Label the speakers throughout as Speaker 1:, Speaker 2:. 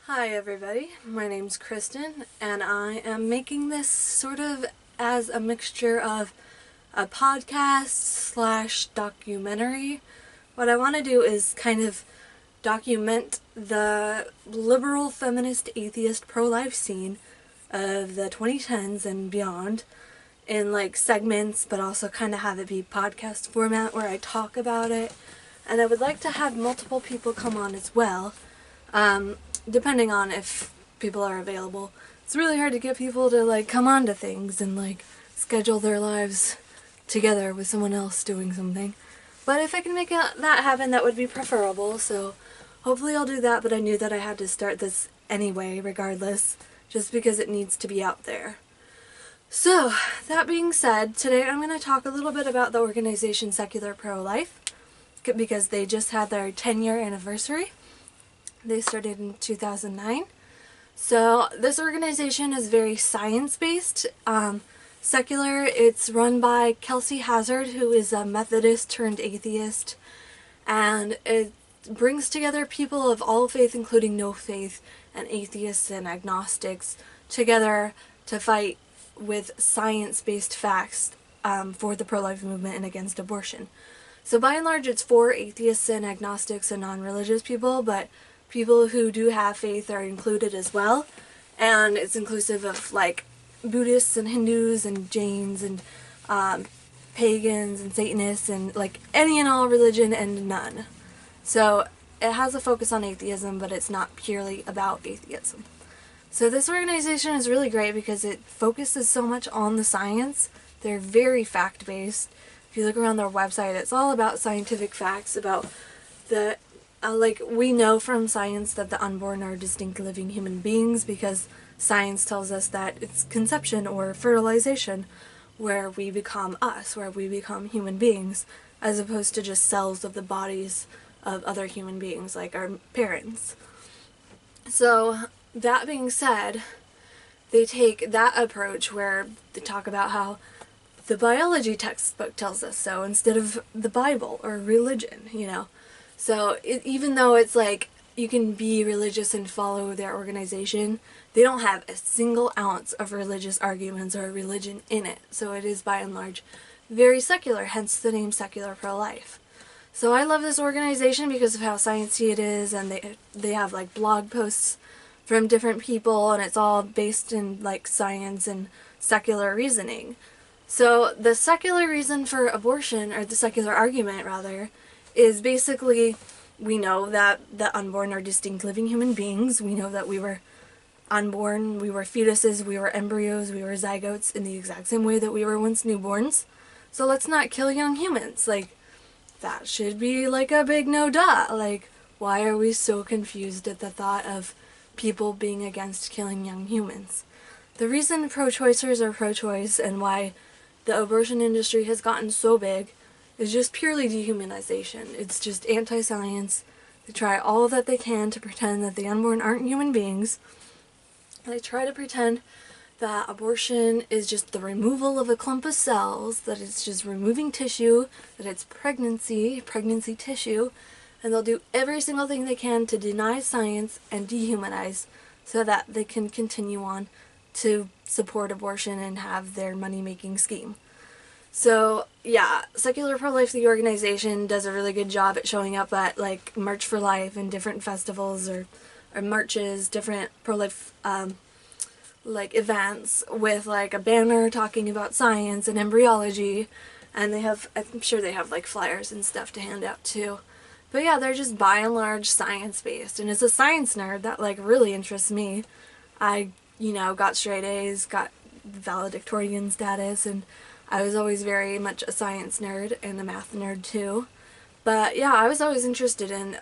Speaker 1: Hi everybody, my name's Kristen and I am making this sort of as a mixture of a podcast slash documentary. What I want to do is kind of document the liberal, feminist, atheist, pro-life scene of the 2010s and beyond in like segments, but also kind of have it be podcast format where I talk about it. And I would like to have multiple people come on as well. Depending on if people are available. It's really hard to get people to like come on to things and like schedule their lives together with someone else doing something. But if I can make that happen, that would be preferable. So hopefully I'll do that, but I knew that I had to start this anyway, regardless, just because it needs to be out there. So, that being said, today I'm going to talk a little bit about the organization Secular Pro-Life, because they just had their 10-year anniversary. They started in 2009. So this organization is very science-based. Secular, it's run by Kelsey Hazard, who is a Methodist turned atheist. And it brings together people of all faith, including no faith, and atheists and agnostics, together to fight with science-based facts for the pro-life movement and against abortion. So by and large, it's for atheists and agnostics and non-religious people, but people who do have faith are included as well, and it's inclusive of like Buddhists and Hindus and Jains and pagans and Satanists and like any and all religion and none. So it has a focus on atheism, but it's not purely about atheism. So this organization is really great because it focuses so much on the science. They're very fact-based. If you look around their website, it's all about scientific facts about the we know from science that the unborn are distinct living human beings because science tells us that it's conception or fertilization where we become us, where we become human beings, as opposed to just cells of the bodies of other human beings like our parents. So, that being said, they take that approach where they talk about how the biology textbook tells us so instead of the Bible or religion, you know. So even though it's like you can be religious and follow their organization, they don't have a single ounce of religious arguments or religion in it. So it is by and large very secular, hence the name Secular Pro-Life. So I love this organization because of how sciencey it is, and they have like blog posts from different people, and it's all based in like science and secular reasoning. So the secular reason for abortion, or the secular argument rather, is basically, we know that the unborn are distinct living human beings. We know that we were unborn, we were fetuses, we were embryos, we were zygotes in the exact same way that we were once newborns. So let's not kill young humans. Like, that should be like a big no-duh. Like, why are we so confused at the thought of people being against killing young humans? The reason pro-choicers are pro-choice and why the abortion industry has gotten so big is just purely dehumanization. It's just anti-science. They try all that they can to pretend that the unborn aren't human beings. They try to pretend that abortion is just the removal of a clump of cells, that it's just removing tissue, that it's pregnancy tissue, and they'll do every single thing they can to deny science and dehumanize so that they can continue on to support abortion and have their money-making scheme. So, yeah, Secular Pro-Life, the organization, does a really good job at showing up at, like, March for Life and different festivals or marches, different pro-life, like, events with, like, a banner talking about science and embryology, and they have, I'm sure they have, like, flyers and stuff to hand out, too. But, yeah, they're just by and large science-based, and as a science nerd, that, like, really interests me. I, got straight A's, got valedictorian status, and I was always very much a science nerd and a math nerd too. But yeah, I was always interested in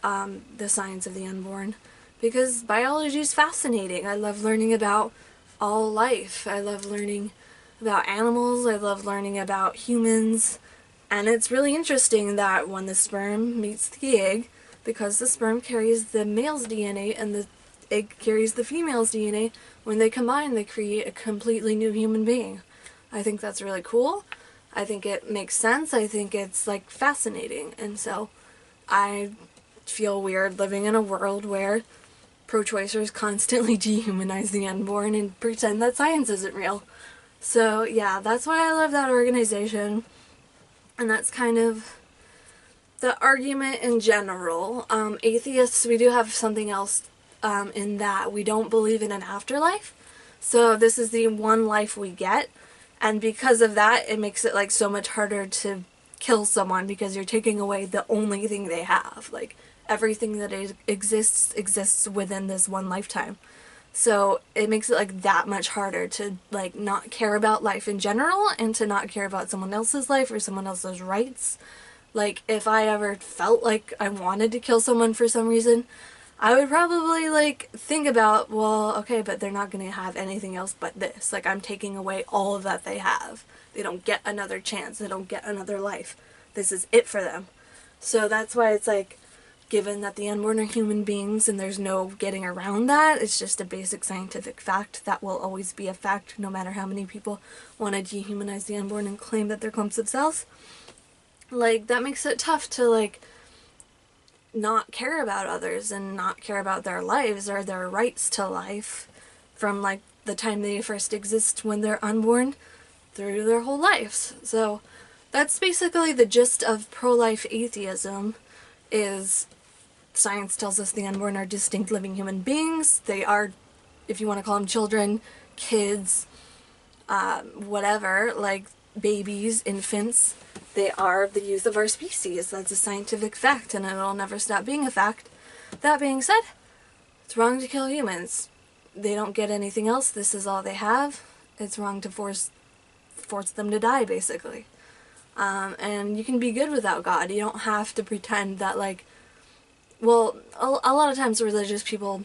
Speaker 1: the science of the unborn because biology is fascinating. I love learning about all life. I love learning about animals. I love learning about humans. And it's really interesting that when the sperm meets the egg, because the sperm carries the male's DNA and the egg carries the female's DNA, when they combine, they create a completely new human being. I think that's really cool. I think it makes sense. I think it's, like, fascinating. And so I feel weird living in a world where pro-choicers constantly dehumanize the unborn and pretend that science isn't real. So yeah, that's why I love that organization, and that's kind of the argument in general. Atheists, we do have something else in that we don't believe in an afterlife. So this is the one life we get, and because of that, it makes it like so much harder to kill someone because you're taking away the only thing they have. Like everything that exists within this one lifetime. So it makes it like that much harder to like not care about life in general and to not care about someone else's life or someone else's rights. Like if I ever felt like I wanted to kill someone for some reason, I would probably like think about, well, okay, but they're not going to have anything else but this. Like I'm taking away all of that they have. They don't get another chance. They don't get another life. This is it for them. So that's why it's like, given that the unborn are human beings and there's no getting around that, it's just a basic scientific fact that will always be a fact no matter how many people want to dehumanize the unborn and claim that they're clumps of cells. Like, that makes it tough to, like, not care about others and not care about their lives or their rights to life from, like, the time they first exist when they're unborn through their whole lives. So that's basically the gist of pro-life atheism. Is science tells us the unborn are distinct living human beings. They are, if you want to call them children, kids, whatever, like babies, infants. They are the youth of our species. That's a scientific fact, and it'll never stop being a fact. That being said, it's wrong to kill humans. They don't get anything else. This is all they have. It's wrong to force them to die, basically. And you can be good without God. You don't have to pretend that, like, well, a lot of times religious people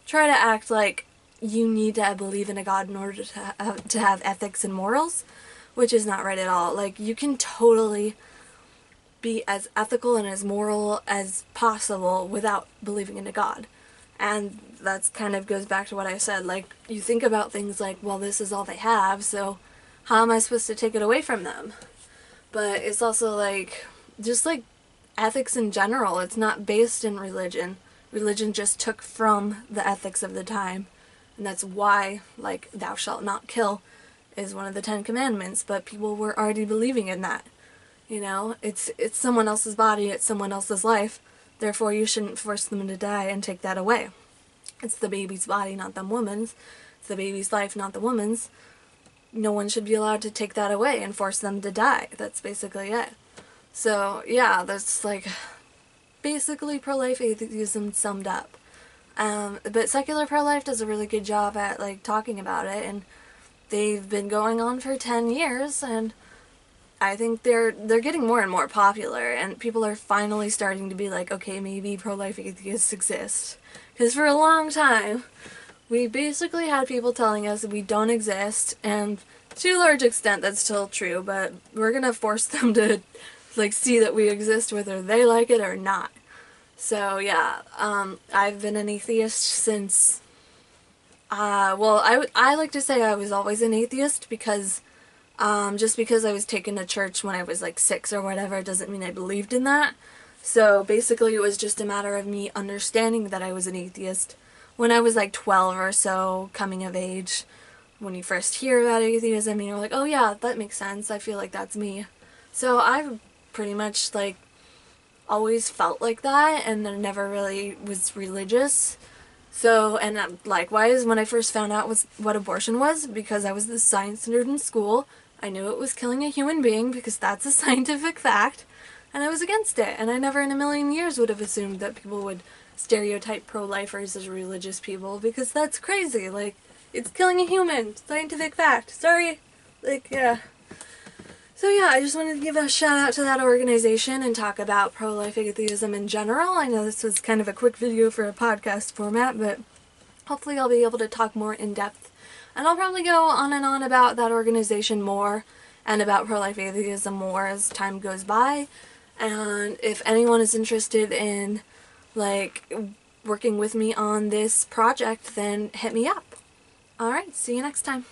Speaker 1: try to act like you need to believe in a God in order to have ethics and morals, which is not right at all. Like, you can totally be as ethical and as moral as possible without believing in a God. And that's kind of goes back to what I said. Like, you think about things like, well, this is all they have, so how am I supposed to take it away from them? But it's also like, just like ethics in general, it's not based in religion. Religion just took from the ethics of the time. And that's why, like, thou shalt not kill is one of the 10 Commandments, but people were already believing in that. You know, it's someone else's body, it's someone else's life, therefore you shouldn't force them to die and take that away. It's the baby's body, not the woman's. It's the baby's life, not the woman's. No one should be allowed to take that away and force them to die. That's basically it. So, yeah, that's, like, basically pro-life atheism summed up. But secular pro-life does a really good job at, like, talking about it, and they've been going on for 10 years, and I think they're getting more and more popular, and people are finally starting to be like, okay, maybe pro-life atheists exist. Because for a long time, we basically had people telling us we don't exist, and to a large extent that's still true, but we're gonna force them to, like, see that we exist whether they like it or not. So, yeah, I've been an atheist since, well, I like to say I was always an atheist because, just because I was taken to church when I was, like, 6 or whatever doesn't mean I believed in that. So, basically it was just a matter of me understanding that I was an atheist when I was like 12 or so, coming of age. When you first hear about atheism, you're like, oh yeah, that makes sense, I feel like that's me. So I've pretty much, like, always felt like that, and I never really was religious. So, and likewise, when I first found out what abortion was, because I was the science nerd in school, I knew it was killing a human being, because that's a scientific fact, and I was against it, and I never in a million years would have assumed that people would stereotype pro-lifers as religious people, because that's crazy. Like, it's killing a human. Scientific fact. Sorry. Like, yeah. So yeah, I just wanted to give a shout out to that organization and talk about pro-life atheism in general. I know this was kind of a quick video for a podcast format, but hopefully I'll be able to talk more in depth. And I'll probably go on and on about that organization more and about pro-life atheism more as time goes by. And if anyone is interested in, like, working with me on this project, then hit me up. Alright, see you next time.